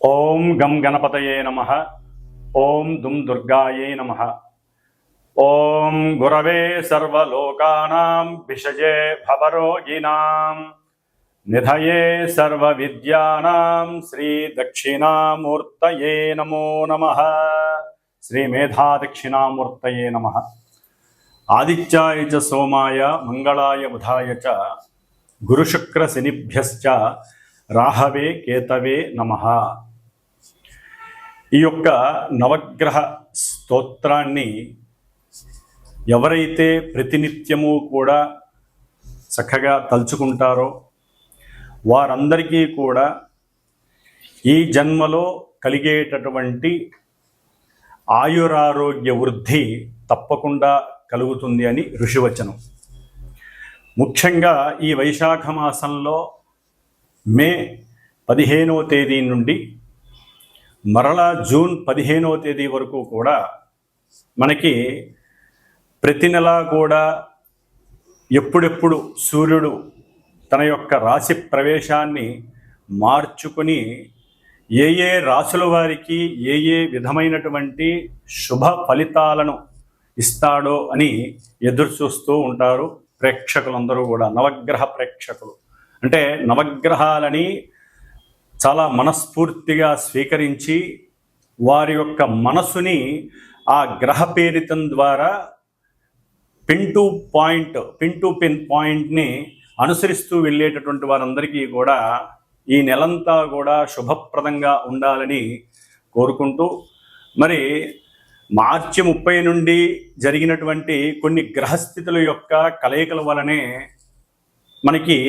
ఓం గం గణపతయే నమః. ఓం దుం దుర్గాయే నమః. ఓం గురవే సర్వలోకానాం విషజే భవరోగిణాం నిధయే సర్వవిద్యానాం శ్రీ దక్షిణామూర్తయే నమో నమః. శ్రీ మేధా దక్షిణామూర్తయే నమః. ఆదిత్యాయ చ సోమాయ మంగళాయ బుధాయ చ గురుశుక్ర శనిభ్యశ్చ రాహవే కేతవే నమః. ఈ యొక్క నవగ్రహ స్తోత్రాన్ని ఎవరైతే ప్రతినిత్యము కూడా చక్కగా తలుచుకుంటారో వారందరికీ కూడా ఈ జన్మలో కలిగేటటువంటి ఆయురారోగ్య వృద్ధి తప్పకుండా కలుగుతుంది అని ఋషివచనం. ముఖ్యంగా ఈ వైశాఖ మాసంలో మే 15వ తేదీ నుండి మరలా జూన్ 15వ తేదీ వరకు కూడా మనకి ప్రతి నెల కూడా ఎప్పుడెప్పుడు సూర్యుడు తన యొక్క రాశి ప్రవేశాన్ని మార్చుకొని ఏ ఏ రాశుల వారికి ఏ ఏ విధమైనటువంటి శుభ ఫలితాలను ఇస్తాడో అని ఎదురు చూస్తూ ఉంటారు ప్రేక్షకులందరూ కూడా. నవగ్రహ ప్రేక్షకులు అంటే నవగ్రహాలని చాలా మనస్ఫూర్తిగా స్వీకరించి వారి యొక్క మనసుని ఆ గ్రహ పేరితం ద్వారా పిన్ టు పిన్ పాయింట్ని అనుసరిస్తూ వెళ్ళేటటువంటి వారందరికీ కూడా ఈ నెలంతా కూడా శుభప్రదంగా ఉండాలని కోరుకుంటూ, మరి మార్చి 30 నుండి జరిగినటువంటి కొన్ని గ్రహస్థితుల యొక్క కలయికల వలనే మనకి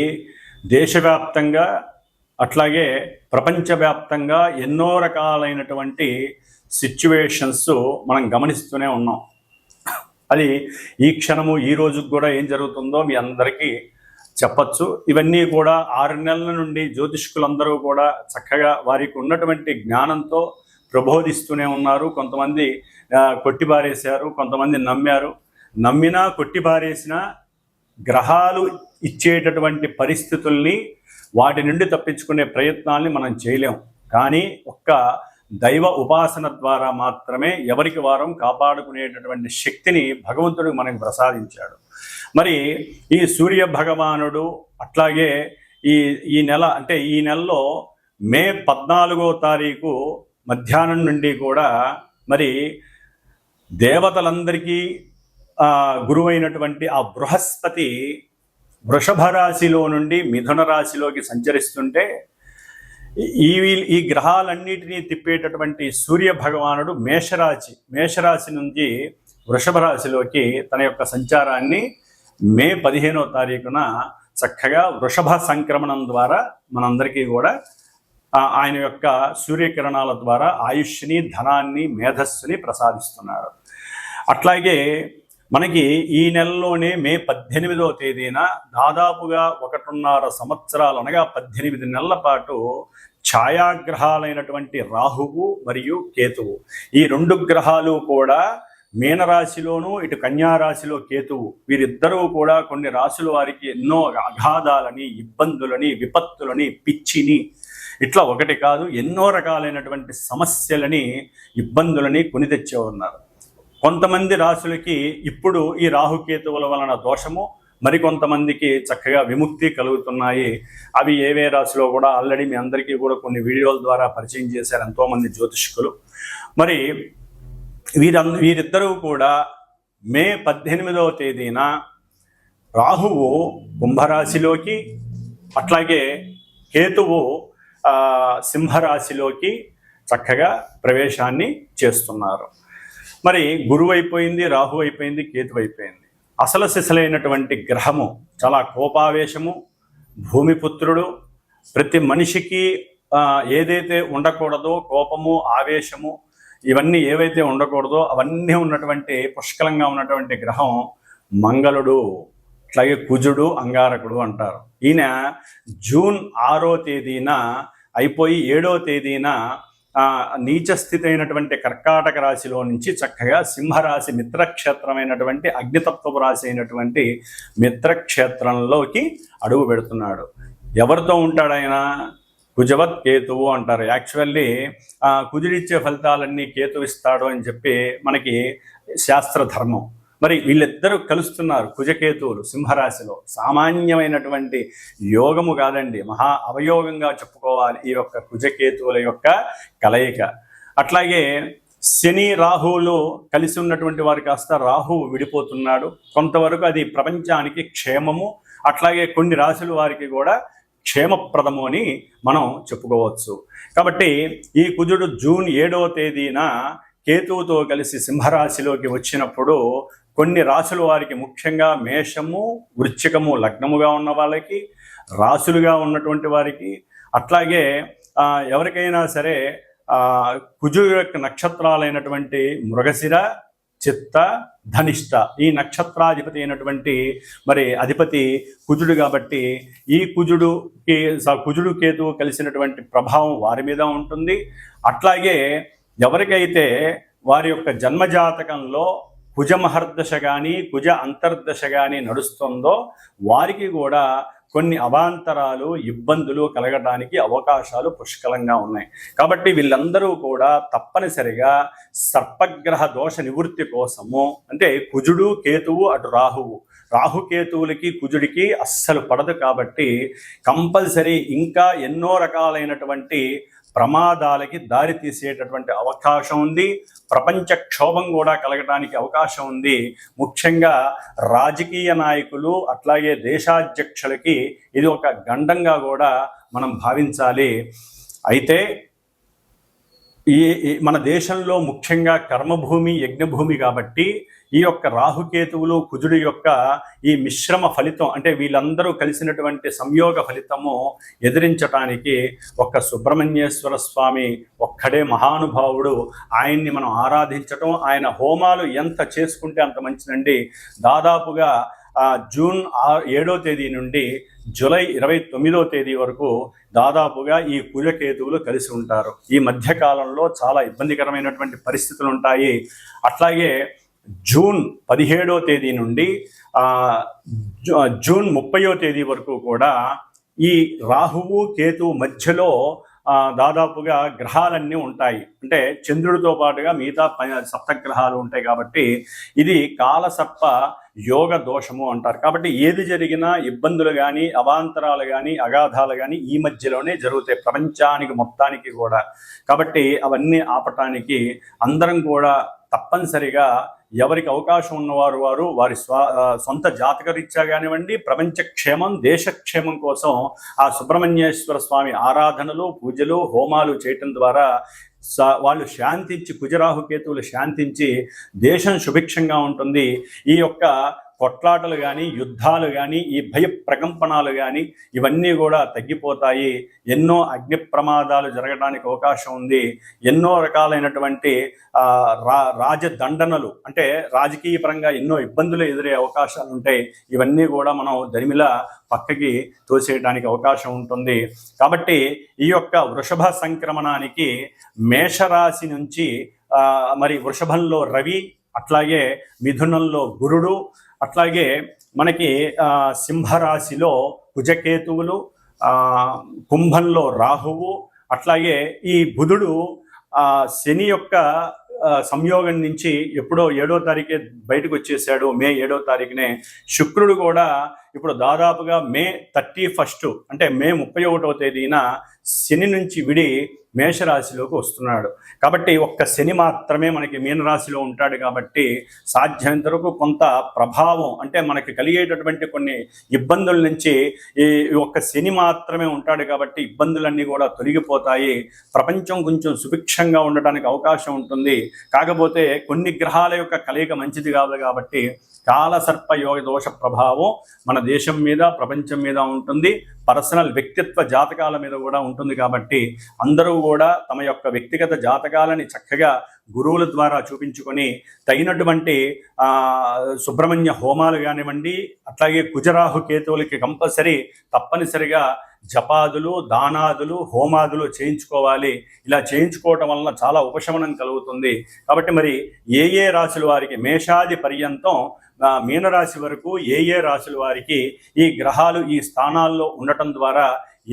దేశవ్యాప్తంగా అట్లాగే ప్రపంచవ్యాప్తంగా ఎన్నో రకాలైనటువంటి సిచ్యువేషన్స్ మనం గమనిస్తూనే ఉన్నాం. అది ఈ క్షణము ఈ రోజుకు కూడా ఏం జరుగుతుందో మీ అందరికీ చెప్పచ్చు. ఇవన్నీ కూడా 6 నెలల నుండి జ్యోతిష్కులందరూ కూడా చక్కగా వారికి ఉన్నటువంటి జ్ఞానంతో ప్రబోధిస్తూనే ఉన్నారు. కొంతమంది కొట్టిబారేశారు, కొంతమంది నమ్మారు. నమ్మినా కొట్టిబారేసినా గ్రహాలు ఇచ్చేటటువంటి పరిస్థితుల్ని వాటి నుండి తప్పించుకునే ప్రయత్నాల్ని మనం చేయలేం. కానీ ఒక్క దైవ ఉపాసన ద్వారా మాత్రమే ఎవరికి వారం కాపాడుకునేటటువంటి శక్తిని భగవంతుడు మనకు ప్రసాదించాడు. మరి ఈ సూర్య భగవానుడు అట్లాగే ఈ నెల అంటే ఈ నెలలో మే 14వ తారీఖు మధ్యాహ్నం నుండి కూడా మరి దేవతలందరికీ గురువైనటువంటి ఆ బృహస్పతి వృషభ రాశిలో నుండి మిథున రాశిలోకి సంచరిస్తుంటే ఈ గ్రహాలన్నిటినీ తిప్పేటటువంటి సూర్య భగవానుడు మేషరాశి నుంచి వృషభ రాశిలోకి తన యొక్క సంచారాన్ని మే 15వ తారీఖున చక్కగా వృషభ సంక్రమణం ద్వారా మనందరికీ కూడా ఆయన యొక్క సూర్యకిరణాల ద్వారా ఆయుష్ని, ధనాన్ని, మేధస్సుని ప్రసాదిస్తున్నాడు. అట్లాగే మనకి ఈ నెలలోనే మే 18వ తేదీన దాదాపుగా 1.5 సంవత్సరాలు అనగా 18 నెలల పాటు ఛాయాగ్రహాలైనటువంటి రాహువు మరియు కేతువు, ఈ 2 గ్రహాలు కూడా మీనరాశిలోను ఇటు కన్యారాశిలో కేతువు, వీరిద్దరూ కూడా కొన్ని రాశుల వారికి ఎన్నో అగాధాలని, ఇబ్బందులని, విపత్తులని, పిచ్చిని, ఇట్లా ఒకటి కాదు ఎన్నో రకాలైనటువంటి సమస్యలని, ఇబ్బందులని కొని తెచ్చే ఉన్నారు. కొంతమంది రాశులకి ఇప్పుడు ఈ రాహుకేతువుల వలన దోషము, మరికొంతమందికి చక్కగా విముక్తి కలుగుతున్నాయి. అవి ఏవే రాశిలో కూడా ఆల్రెడీ మీ అందరికీ కూడా కొన్ని వీడియోల ద్వారా పరిచయం చేశారు ఎంతోమంది జ్యోతిష్కులు. మరి వీరిద్దరూ కూడా మే 18వ తేదీన రాహువు కుంభరాశిలోకి అట్లాగే కేతువు సింహరాశిలోకి చక్కగా ప్రవేశాన్ని చేస్తున్నారు. మరి గురువు అయిపోయింది, రాహు అయిపోయింది, కేతు అయిపోయింది. అసలు సిసలైనటువంటి గ్రహము, చాలా కోపావేశము, భూమిపుత్రుడు, ప్రతి మనిషికి ఏదైతే ఉండకూడదో కోపము, ఆవేశము, ఇవన్నీ ఏవైతే ఉండకూడదో అవన్నీ ఉన్నటువంటి పుష్కలంగా ఉన్నటువంటి గ్రహం మంగళుడు, అట్లాగే కుజుడు, అంగారకుడు అంటారు. ఈయన జూన్ 6వ తేదీన అయిపోయి 7వ తేదీన నీచస్థితి అయినటువంటి కర్కాటక రాశిలో నుంచి చక్కగా సింహరాశి మిత్రక్షేత్రమైనటువంటి అగ్నితత్వపు రాశి అయినటువంటి మిత్రక్షేత్రంలోకి అడుగు పెడుతున్నాడు. ఎవరితో ఉంటాడు ఆయన? కుజవత్ కేతువు అంటారు. యాక్చువల్లీ కుజుడిచ్చే ఫలితాలన్నీ కేతు ఇస్తాడు అని చెప్పి మనకి శాస్త్ర ధర్మం. మరి వీళ్ళిద్దరూ కలుస్తున్నారు, కుజకేతువులు సింహరాశిలో. సామాన్యమైనటువంటి యోగము కాదండి, మహా అవయోగంగా చెప్పుకోవాలి ఈ యొక్క కుజకేతువుల యొక్క కలయిక. అట్లాగే శని రాహువులు కలిసి ఉన్నటువంటి వారు కాస్త రాహువు విడిపోతున్నాడు. కొంతవరకు అది ప్రపంచానికి క్షేమము, అట్లాగే కొన్ని రాశుల వారికి కూడా క్షేమప్రదము అని మనం చెప్పుకోవచ్చు. కాబట్టి ఈ కుజుడు జూన్ 7వ తేదీన కేతువుతో కలిసి సింహరాశిలోకి వచ్చినప్పుడు కొన్ని రాశుల వారికి, ముఖ్యంగా మేషము, వృశ్చికము లగ్నముగా ఉన్న వాళ్ళకి, రాశులుగా ఉన్నటువంటి వారికి, అట్లాగే ఎవరికైనా సరే కుజుడు యొక్క నక్షత్రాలైనటువంటి మృగశిర, చిత్త, ధనిష్ట ఈ నక్షత్రాధిపతి అయినటువంటి మరి అధిపతి కుజుడు కాబట్టి ఈ కుజుడు కేతువు కలిసినటువంటి ప్రభావం వారి మీద ఉంటుంది. అట్లాగే ఎవరికైతే వారి యొక్క జన్మజాతకంలో కుజ మహర్దశ కానీ కుజ అంతర్దశ కానీ నడుస్తుందో వారికి కూడా కొన్ని అవాంతరాలు, ఇబ్బందులు కలగడానికి అవకాశాలు పుష్కలంగా ఉన్నాయి. కాబట్టి వీళ్ళందరూ కూడా తప్పనిసరిగా సర్పగ్రహ దోష నివృత్తి కోసము, అంటే కుజుడు కేతువు అటు రాహుకేతువులకి కుజుడికి అస్సలు పడదు కాబట్టి కంపల్సరీ ఇంకా ఎన్నో రకాలైనటువంటి ప్రమాదాలకి దారి తీసేటటువంటి అవకాశం ఉంది. ప్రపంచ క్షోభం కూడా కలగడానికి అవకాశం ఉంది. ముఖ్యంగా రాజకీయ నాయకులు అట్లాగే దేశాధ్యక్షులకి ఇది ఒక గండంగా కూడా మనం భావించాలి. అయితే ఈ మన దేశంలో ముఖ్యంగా కర్మభూమి, యజ్ఞభూమి కాబట్టి ఈ యొక్క రాహుకేతువులు కుజుడి యొక్క ఈ మిశ్రమ ఫలితం, అంటే వీళ్ళందరూ కలిసినటువంటి సంయోగ ఫలితము ఎదిరించటానికి ఒక్క సుబ్రహ్మణ్యేశ్వర స్వామి ఒక్కడే మహానుభావుడు. ఆయన్ని మనం ఆరాధించటం, ఆయన హోమాలు ఎంత చేసుకుంటే అంత మంచిదండి. దాదాపుగా జూన్ 7వ తేదీ నుండి జూలై 29వ తేదీ వరకు దాదాపుగా ఈ కుజకేతువులు కలిసి ఉంటారు. ఈ మధ్యకాలంలో చాలా ఇబ్బందికరమైనటువంటి పరిస్థితులు ఉంటాయి. అట్లాగే జూన్ 17వ తేదీ నుండి జూన్ 30వ తేదీ వరకు కూడా ఈ రాహువు కేతువు మధ్యలో దాదాపుగా గ్రహాలన్నీ ఉంటాయి. అంటే చంద్రుడితో పాటుగా మిగతా సప్తగ్రహాలు ఉంటాయి కాబట్టి ఇది కాలసర్ప యోగ దోషము అంటారు. కాబట్టి ఏది జరిగినా ఇబ్బందులు కానీ, అవాంతరాలు కానీ, అగాధాలు కానీ ఈ మధ్యలోనే జరుగుతాయి ప్రపంచానికి మొత్తానికి కూడా. కాబట్టి అవన్నీ ఆపటానికి అందరం కూడా తప్పనిసరిగా ఎవరికి అవకాశం ఉన్నవారు వారి సొంత జాతకరీత్యా కానివ్వండి, ప్రపంచ క్షేమం, దేశక్షేమం కోసం ఆ సుబ్రహ్మణ్యేశ్వర స్వామి ఆరాధనలు, పూజలు, హోమాలు చేయటం ద్వారా వాళ్ళు శాంతించి, కుజరాహుకేతువులు శాంతించి దేశం సుభిక్షంగా ఉంటుంది. ఈ యొక్క కొట్లాటలు కానీ, యుద్ధాలు కానీ, ఈ భయ ప్రకంపనాలు కానీ ఇవన్నీ కూడా తగ్గిపోతాయి. ఎన్నో అగ్ని ప్రమాదాలు జరగడానికి అవకాశం ఉంది. ఎన్నో రకాలైనటువంటి రాజదండనలు, అంటే రాజకీయ పరంగా ఎన్నో ఇబ్బందులు ఎదురే అవకాశాలు ఉంటాయి. ఇవన్నీ కూడా మనం దరిమిలా పక్కకి తోసేయడానికి అవకాశం ఉంటుంది. కాబట్టి ఈ యొక్క వృషభ సంక్రమణానికి మేషరాశి నుంచి మరి వృషభంలో రవి, అట్లాగే మిథునంలో గురుడు, అట్లాగే మనకి సింహరాశిలో కుజకేతువులు, కుంభంలో రాహువు, అట్లాగే ఈ బుధుడు శని యొక్క సంయోగం నుంచి ఎప్పుడో 7వ తారీఖే బయటకు వచ్చేసాడు. మే 7వ తారీఖునే. శుక్రుడు కూడా ఇప్పుడు దాదాపుగా మే 31 అంటే మే 31వ తేదీన శని నుంచి విడి మేషరాశిలోకి వస్తున్నాడు. కాబట్టి ఒక్క శని మాత్రమే మనకి మీనరాశిలో ఉంటాడు. కాబట్టి సాధ్యమైనంత వరకు కొంత ప్రభావం, అంటే మనకి కలిగేటటువంటి కొన్ని ఇబ్బందుల నుంచి ఈ ఒక్క శని మాత్రమే ఉంటాడు. కాబట్టి ఇబ్బందులన్నీ కూడా తొలగిపోతాయి. ప్రపంచం కొంచెం సుభిక్షంగా ఉండడానికి అవకాశం ఉంటుంది. కాకపోతే కొన్ని గ్రహాల యొక్క కలయిక మంచిది కాదు కాబట్టి కాలసర్ప యోగ దోష ప్రభావం మన దేశం మీద, ప్రపంచం మీద ఉంటుంది. పర్సనల్ వ్యక్తిత్వ జాతకాల మీద కూడా ఉంటుంది. కాబట్టి అందరూ కూడా తమ యొక్క వ్యక్తిగత జాతకాలని చక్కగా గురువుల ద్వారా చూపించుకొని తగినటువంటి సుబ్రహ్మణ్య హోమాలు కానివ్వండి, అట్లాగే కుజరాహు కేతువులకి తప్పనిసరిగా జపాదులు, దానాదులు, హోమాదులు చేయించుకోవాలి. ఇలా చేయించుకోవటం వలన చాలా ఉపశమనం కలుగుతుంది. కాబట్టి మరి ఏ రాశుల వారికి, మేషాది పర్యంతం మీనరాశి వరకు ఏ రాశుల వారికి ఈ గ్రహాలు ఈ స్థానాల్లో ఉండటం ద్వారా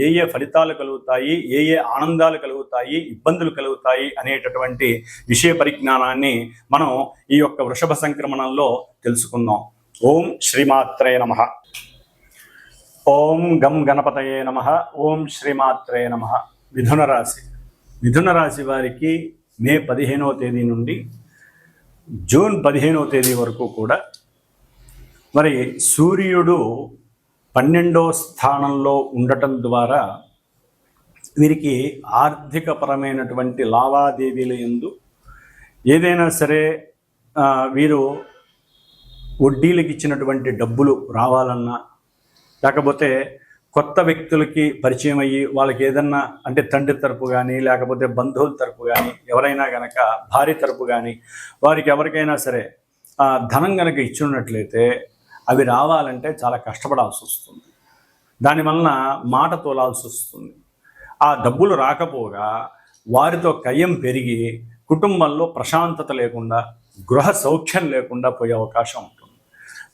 ఏ ఏ ఫలితాలు కలుగుతాయి, ఏ ఏ ఆనందాలు కలుగుతాయి, ఇబ్బందులు కలుగుతాయి అనేటటువంటి విషయ పరిజ్ఞానాన్ని మనం ఈ యొక్క వృషభ సంక్రమణంలో తెలుసుకుందాం. ఓం శ్రీమాత్రే నమః. ఓం గం గణపతయే నమః. ఓం శ్రీమాత్రే నమః. మిథున రాశి వారికి మే 15వ తేదీ నుండి జూన్ 15వ తేదీ వరకు కూడా మరి సూర్యుడు 12వ స్థానంలో ఉండటం ద్వారా వీరికి ఆర్థికపరమైనటువంటి లావాదేవీల యందు ఏదైనా సరే వీరు వడ్డీలకు ఇచ్చినటువంటి డబ్బులు రావాలన్నా, లేకపోతే కొత్త వ్యక్తులకి పరిచయం అయ్యి వాళ్ళకి ఏదన్నా అంటే తండ్రి తరపు కానీ, లేకపోతే బంధువుల తరపు కానీ, ఎవరైనా కనుక భార్య తరపు కానీ వారికి ఎవరికైనా సరే ధనం కనుక ఇచ్చినట్లయితే అవి రావాలంటే చాలా కష్టపడాల్సి వస్తుంది. దానివలన మాట తోలాల్సి వస్తుంది. ఆ డబ్బులు రాకపోగా వారితో కయ్యం పెరిగి కుటుంబంలో ప్రశాంతత లేకుండా, గృహ సౌఖ్యం లేకుండా పోయే అవకాశం ఉంటుంది.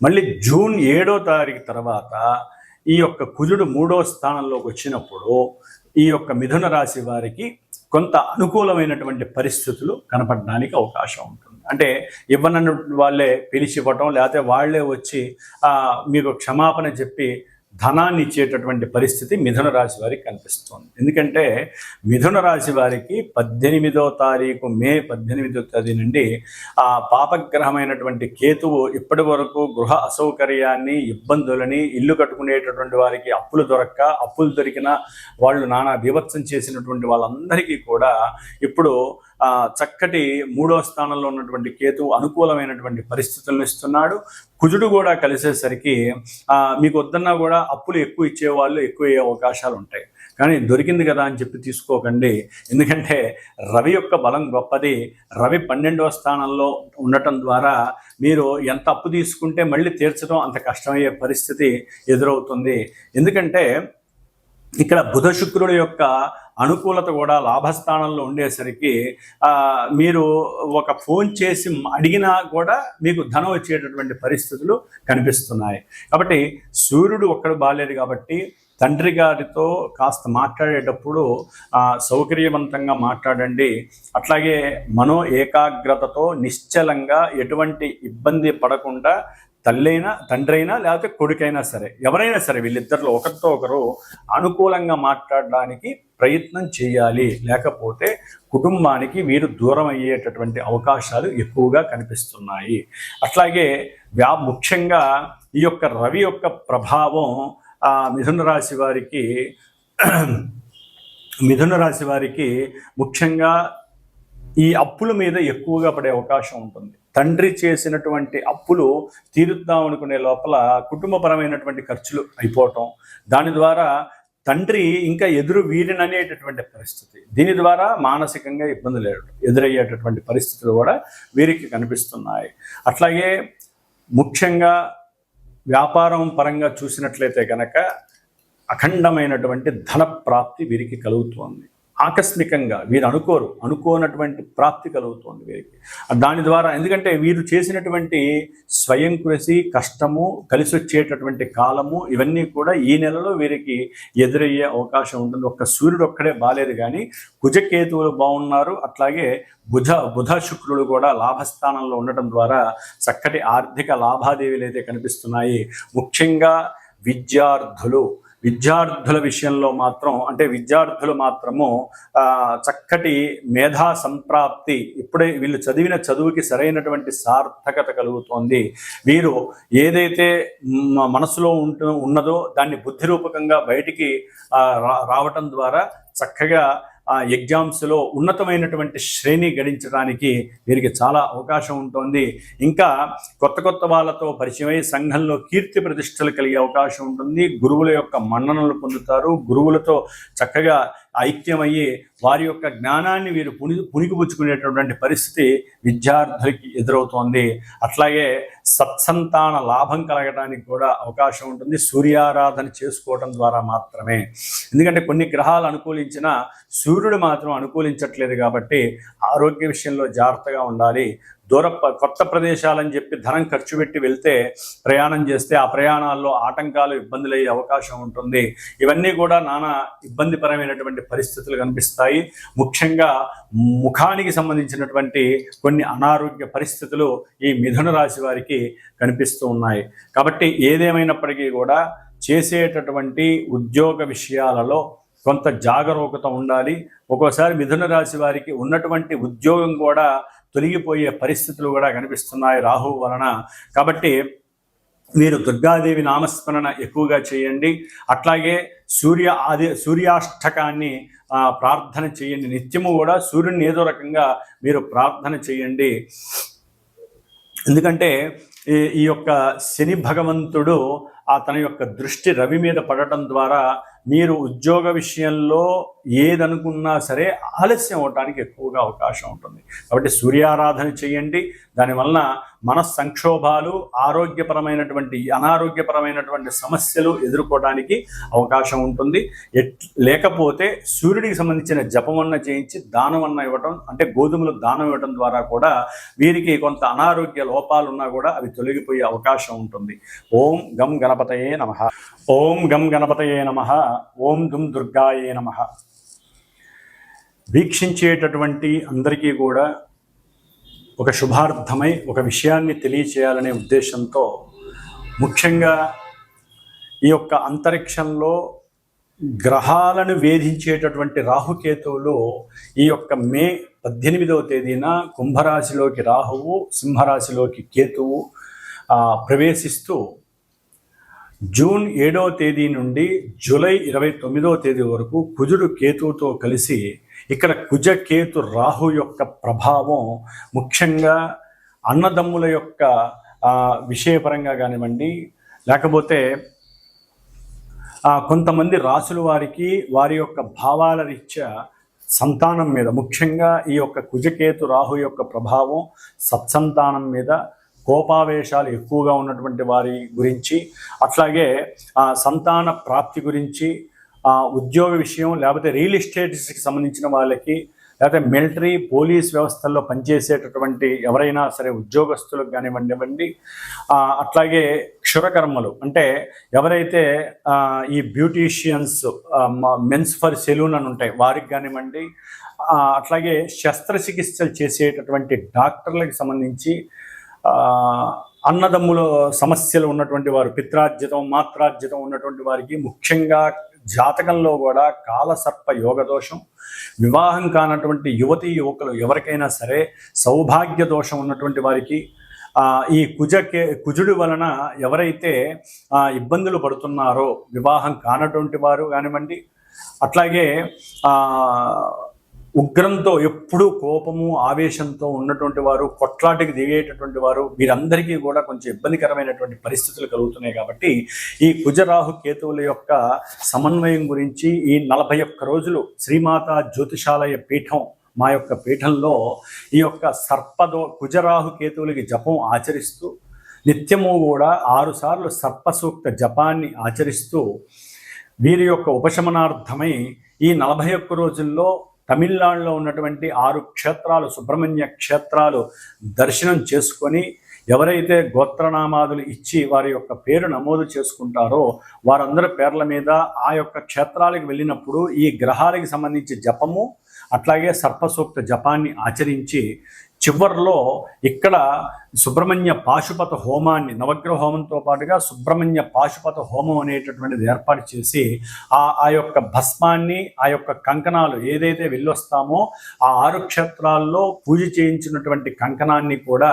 మళ్ళీ జూన్ 7వ తారీఖు తర్వాత ఈ యొక్క కుజుడు 3వ స్థానంలోకి వచ్చినప్పుడు ఈ యొక్క మిథున రాశి వారికి కొంత అనుకూలమైనటువంటి పరిస్థితులు కనపడడానికి అవకాశం ఉంటుంది. అంటే ఇవ్వనన్న వాళ్ళే పిలిచి ఇవ్వటం, లేకపోతే వాళ్ళే వచ్చి మీకు క్షమాపణ చెప్పి ధనాన్ని ఇచ్చేటటువంటి పరిస్థితి మిథున రాశి వారికి కనిపిస్తుంది. ఎందుకంటే మిథున రాశి వారికి 18వ తారీఖు మే 18వ తేదీ నుండి పాపగ్రహమైనటువంటి కేతువు ఇప్పటి వరకు గృహ అసౌకర్యాన్ని, ఇబ్బందులని, ఇల్లు కట్టుకునేటటువంటి వారికి అప్పులు దొరికిన వాళ్ళు నానా బీభత్సం చేసినటువంటి వాళ్ళందరికీ కూడా ఇప్పుడు చక్కటి 3వ స్థానంలో ఉన్నటువంటి కేతువు అనుకూలమైనటువంటి పరిస్థితులను ఇస్తున్నాడు. కుజుడు కూడా కలిసేసరికి మీకు వద్దన్నా కూడా అప్పులు ఎక్కువ ఇచ్చేవాళ్ళు ఎక్కువ అయ్యే అవకాశాలు ఉంటాయి. కానీ దొరికింది కదా అని చెప్పి తీసుకోకండి. ఎందుకంటే రవి యొక్క బలం గొప్పది. రవి 12వ స్థానంలో ఉండటం ద్వారా మీరు ఎంత అప్పు తీసుకుంటే మళ్ళీ తీర్చడం అంత కష్టమయ్యే పరిస్థితి ఎదురవుతుంది. ఎందుకంటే ఇక్కడ బుధ శుక్రుడు యొక్క అనుకూలత కూడా లాభస్థానంలో ఉండేసరికి మీరు ఒక ఫోన్ చేసి అడిగినా కూడా మీకు ధనం వచ్చేటటువంటి పరిస్థితులు కనిపిస్తున్నాయి. కాబట్టి సూర్యుడు ఒక్కడు బాలేడు కాబట్టి తండ్రి గారితో కాస్త మాట్లాడేటప్పుడు సౌకర్యవంతంగా మాట్లాడండి. అట్లాగే మనో ఏకాగ్రతతో నిశ్చలంగా ఎటువంటి ఇబ్బంది పడకుండా తండ్రి అయినా లేకపోతే కొడుకైనా సరే, ఎవరైనా సరే వీళ్ళిద్దరిలో ఒకరితో ఒకరు అనుకూలంగా మాట్లాడడానికి ప్రయత్నం చేయాలి. లేకపోతే కుటుంబానికి వీరు దూరం అయ్యేటటువంటి అవకాశాలు ఎక్కువగా కనిపిస్తున్నాయి. అట్లాగే ముఖ్యంగా ఈ యొక్క రవి యొక్క ప్రభావం మిథున రాశి వారికి ముఖ్యంగా ఈ అప్పుల మీద ఎక్కువగా పడే అవకాశం ఉంటుంది. తండ్రి చేసినటువంటి అప్పులు తీరుద్దాం అనుకునే లోపల కుటుంబపరమైనటువంటి ఖర్చులు అయిపోవటం, దాని ద్వారా తండ్రి ఇంకా వీరిననేటటువంటి పరిస్థితి, దీని ద్వారా మానసికంగా ఇబ్బందులు ఎదురయ్యేటటువంటి పరిస్థితులు కూడా వీరికి కనిపిస్తున్నాయి. అట్లాగే ముఖ్యంగా వ్యాపారం పరంగా చూసినట్లయితే కనుక అఖండమైనటువంటి ధన ప్రాప్తి వీరికి కలుగుతోంది. ఆకస్మికంగా వీరు అనుకోనటువంటి ప్రాప్తి కలుగుతోంది వీరికి. దాని ద్వారా ఎందుకంటే వీరు చేసినటువంటి స్వయం కృషి, కష్టము, కలిసి వచ్చేటటువంటి కాలము ఇవన్నీ కూడా ఈ నెలలో వీరికి ఎదురయ్యే అవకాశం ఉంటుంది. ఒక్క సూర్యుడు ఒక్కడే బాలేదు కానీ కుజకేతువులు బాగున్నారు. అట్లాగే బుధ శుక్రుడు కూడా లాభస్థానంలో ఉండటం ద్వారా చక్కటి ఆర్థిక లాభాదేవీలు అయితే కనిపిస్తున్నాయి. ముఖ్యంగా విద్యార్థుల విషయంలో మాత్రం విద్యార్థులు మాత్రము చక్కటి మేధా సంప్రాప్తి, ఇప్పుడే వీళ్ళు చదివిన చదువుకి సరైనటువంటి సార్థకత కలుగుతోంది. వీరు ఏదైతే మనసులో ఉన్నదో దాన్ని బుద్ధి రూపకంగా బయటికి రావటం ద్వారా చక్కగా ఎగ్జామ్స్లో ఉన్నతమైనటువంటి శ్రేణి గడించడానికి వీరికి చాలా అవకాశం ఉంటుంది. ఇంకా కొత్త వాళ్ళతో పరిచయమై సంఘంలో కీర్తి ప్రతిష్టలు కలిగే అవకాశం ఉంటుంది. గురువుల యొక్క మన్ననలు పొందుతారు. గురువులతో చక్కగా ఐక్యమయ్యి వారి యొక్క జ్ఞానాన్ని వీరు పుణికిపుచ్చుకునేటటువంటి పరిస్థితి విద్యార్థులకి ఎదురవుతోంది. అట్లాగే సత్సంతాన లాభం కలగడానికి కూడా అవకాశం ఉంటుంది సూర్యారాధన చేసుకోవడం ద్వారా మాత్రమే. ఎందుకంటే కొన్ని గ్రహాలు అనుకూలించినా సూర్యుడు మాత్రం అనుకూలించట్లేదు కాబట్టి ఆరోగ్య విషయంలో జాగ్రత్తగా ఉండాలి. కొత్త ప్రదేశాలని చెప్పి ధనం ఖర్చు పెట్టి వెళ్తే ప్రయాణం చేస్తే ఆ ప్రయాణాల్లో ఆటంకాలు ఇబ్బందులు అయ్యే అవకాశం ఉంటుంది. ఇవన్నీ కూడా నానా ఇబ్బందిపరమైనటువంటి పరిస్థితులు కనిపిస్తాయి. ముఖ్యంగా ముఖానికి సంబంధించినటువంటి కొన్ని అనారోగ్య పరిస్థితులు ఈ మిథున రాశి వారికి కనిపిస్తూ ఉన్నాయి. కాబట్టి ఏదేమైనప్పటికీ కూడా చేసేటటువంటి ఉద్యోగ విషయాలలో కొంత జాగరూకత ఉండాలి. ఒక్కోసారి మిథున రాశి వారికి ఉన్నటువంటి ఉద్యోగం కూడా తొలగిపోయే పరిస్థితులు కూడా కనిపిస్తున్నాయి రాహువు వలన. కాబట్టి మీరు దుర్గాదేవి నామస్మరణ ఎక్కువగా చేయండి. అట్లాగే సూర్యాష్టకాన్ని ప్రార్థన చేయండి. నిత్యము కూడా సూర్యుని ఏదో రకంగా మీరు ప్రార్థన చేయండి. ఎందుకంటే ఈ యొక్క శని భగవంతుడు తన యొక్క దృష్టి రవి మీద పడటం ద్వారా మీరు ఉద్యోగ విషయంలో ఏదనుకున్నా సరే ఆలస్యం అవడానికి ఎక్కువగా అవకాశం ఉంటుంది. కాబట్టి సూర్యారాధన చేయండి. దానివల్ల మన సంక్షోభాలు, అనారోగ్యపరమైనటువంటి సమస్యలు ఎదుర్కోవడానికి అవకాశం ఉంటుంది. లేకపోతే సూర్యుడికి సంబంధించిన జపమన్న చేయించి దానమన్న ఇవ్వటం, అంటే గోధుమలు దానం ఇవ్వడం ద్వారా కూడా వీరికి కొంత అనారోగ్య లోపాలు ఉన్నా కూడా అవి తొలగిపోయే అవకాశం ఉంటుంది. ఓం గం గణపతయే నమః. ఓం గం గణపతయే నమః. ఓం దుం దుర్గాయే నమః. వీక్షించేటటువంటి అందరికీ కూడా ఒక శుభార్థమై ఒక విషయాన్ని తెలియచేయాలనే ఉద్దేశంతో ముఖ్యంగా ఈ యొక్క అంతరిక్షంలో గ్రహాలను వేధించేటటువంటి రాహుకేతువులు ఈ యొక్క మే 18వ తేదీన కుంభరాశిలోకి రాహువు, సింహరాశిలోకి కేతువు ప్రవేశిస్తూ జూన్ 7వ తేదీ నుండి జూలై 29వ తేదీ వరకు కుజుడు కేతువుతో కలిసి ఇక్కడ కుజ కేతు రాహు యొక్క ప్రభావం ముఖ్యంగా అన్నదమ్ముల యొక్క విషయపరంగా కానివ్వండి, లేకపోతే కొంతమంది రాసుల వారికి వారి యొక్క భావాల రీత్యా సంతానం మీద, ముఖ్యంగా ఈ యొక్క కుజకేతు రాహు యొక్క ప్రభావం సత్సంతానం మీద, కోపావేశాలు ఎక్కువగా ఉన్నటువంటి వారి గురించి, అట్లాగే సంతాన ప్రాప్తి గురించి, ఉద్యోగ విషయం, లేకపోతే రియల్ ఎస్టేట్స్కి సంబంధించిన వాళ్ళకి, లేకపోతే మిలిటరీ పోలీస్ వ్యవస్థల్లో పనిచేసేటటువంటి ఎవరైనా సరే ఉద్యోగస్తులకు కానివ్వండి, అట్లాగే క్షురకర్మలు అంటే ఎవరైతే ఈ బ్యూటీషియన్స్, మెన్స్ ఫర్ సెలూన్ అని ఉంటాయి వారికి కానివ్వండి, అట్లాగే శస్త్రచికిత్సలు చేసేటటువంటి డాక్టర్లకు సంబంధించి, అన్నదమ్ముల సమస్యలు ఉన్నటువంటి వారు, పిత్రార్జితం మాత్రార్జితం ఉన్నటువంటి వారికి, ముఖ్యంగా జాతకంలో కూడా కాలసర్ప యోగ దోషం, వివాహం కానటువంటి యువకులు ఎవరికైనా సరే సౌభాగ్య దోషం ఉన్నటువంటి వారికి, ఈ కుజుడి వలన ఎవరైతే ఇబ్బందులు పడుతున్నారో వివాహం కానటువంటి వారు కానివ్వండి, అట్లాగే ఉగ్రంతో ఎప్పుడూ కోపము ఆవేశంతో ఉన్నటువంటి వారు, కొట్లాటికి దిగేటటువంటి వారు, వీరందరికీ కూడా కొంచెం ఇబ్బందికరమైనటువంటి పరిస్థితులు కలుగుతున్నాయి. కాబట్టి ఈ కుజరాహు కేతువుల యొక్క సమన్వయం గురించి ఈ 41 రోజులు శ్రీమాత జ్యోతిషాలయ పీఠం, మా యొక్క పీఠంలో ఈ యొక్క కుజరాహు కేతువులకి జపం ఆచరిస్తూ నిత్యము కూడా 6 సార్లు సర్పసూక్త జపాన్ని ఆచరిస్తూ వీరి యొక్క ఉపశమనార్థమై ఈ 41 రోజుల్లో తమిళనాడులో ఉన్నటువంటి 6 క్షేత్రాలు, సుబ్రహ్మణ్య క్షేత్రాలు దర్శనం చేసుకొని ఎవరైతే గోత్రనామాదులు ఇచ్చి వారి యొక్క పేరు నమోదు చేసుకుంటారో వారందరి పేర్ల మీద ఆ యొక్క క్షేత్రాలకు వెళ్ళినప్పుడు ఈ గ్రహాలకు సంబంధించి జపము, అట్లాగే సర్పసూక్త జపాన్ని ఆచరించి చివరిలో ఇక్కడ సుబ్రహ్మణ్య పాశుపత హోమాన్ని, నవగ్రహ హోమంతో పాటుగా సుబ్రహ్మణ్య పాశుపత హోమం అనేటటువంటిది ఏర్పాటు చేసి ఆ యొక్క భస్మాన్ని, ఆ యొక్క కంకణాలు ఏదైతే వెళ్ళొస్తామో ఆ 6 క్షేత్రాల్లో పూజ చేయించినటువంటి కంకణాన్ని కూడా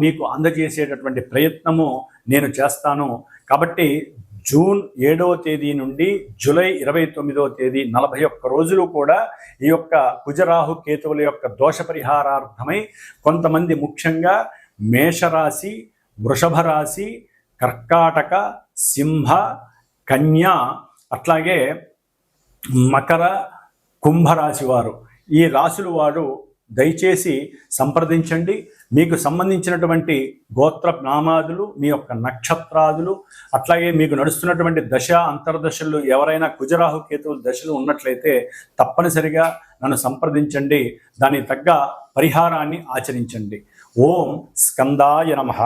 మీకు అందజేసేటటువంటి ప్రయత్నము నేను చేస్తాను. కాబట్టి జూన్ 7వ తేదీ నుండి జూలై 29వ తేదీ 41 రోజులు కూడా ఈ యొక్క కుజరాహు కేతువుల యొక్క దోష పరిహారార్థమై కొంతమంది ముఖ్యంగా మేషరాశి, వృషభ రాశి, కర్కాటక, సింహ, కన్య, అట్లాగే మకర, కుంభరాశి వారు, ఈ రాశుల వారు దయచేసి సంప్రదించండి. మీకు సంబంధించినటువంటి గోత్ర నామాదులు, మీ యొక్క నక్షత్రాదులు, అట్లాగే మీకు నడుస్తున్నటువంటి దశ అంతర్దశలు ఎవరైనా కుజరాహు కేతువుల దశలు ఉన్నట్లయితే తప్పనిసరిగా నన్ను సంప్రదించండి. దానికి తగ్గ పరిహారాన్ని ఆచరించండి. ఓం స్కందాయ నమః.